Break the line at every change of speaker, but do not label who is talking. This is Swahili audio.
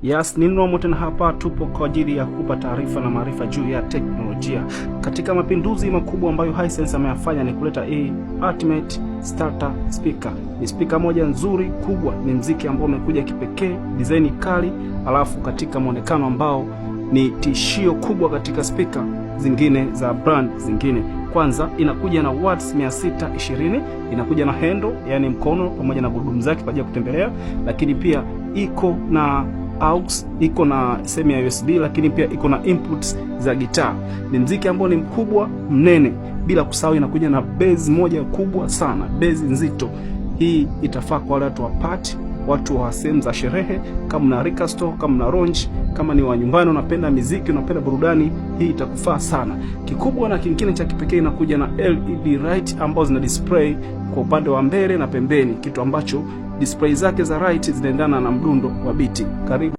Yes, ni Nomo tena hapa, tupo kwa ajili ya kukupa taarifa na maarifa juu ya teknolojia. Katika mapinduzi makubwa ambayo Hisense ameyafanya ni kuleta hii Ultimate Starter Speaker. Ni speaker moja nzuri kubwa, ni mziki ambao umekuja kipekee, design kali, alafu katika muonekano ambao ni tishio kubwa katika speaker zingine za brand zingine. Kwanza inakuja na watts 620, inakuja na handle, yani mkono pamoja na gurudumu zake kwa ajili ya kutembelea, lakini pia iko na aux, iko na sehemu ya USB, lakini pia iko na inputs za gitaa. Ni mziki ambao ni mkubwa, mnene, bila kusahau inakuja na bass moja kubwa sana, bass nzito. Hii itafaa kwa wale watu wa party, watu wa sehemu za sherehe, kama na Rika Store, kama na Lounge, kama ni wa nyumbani unapenda muziki, unapenda burudani, hii itakufaa sana. Kikubwa na kingine cha kipekee, inakuja na LED light ambazo zina display kwa upande wa mbele na pembeni, kitu ambacho display zake za light zinaendana na mdundo wa biti. Karibu.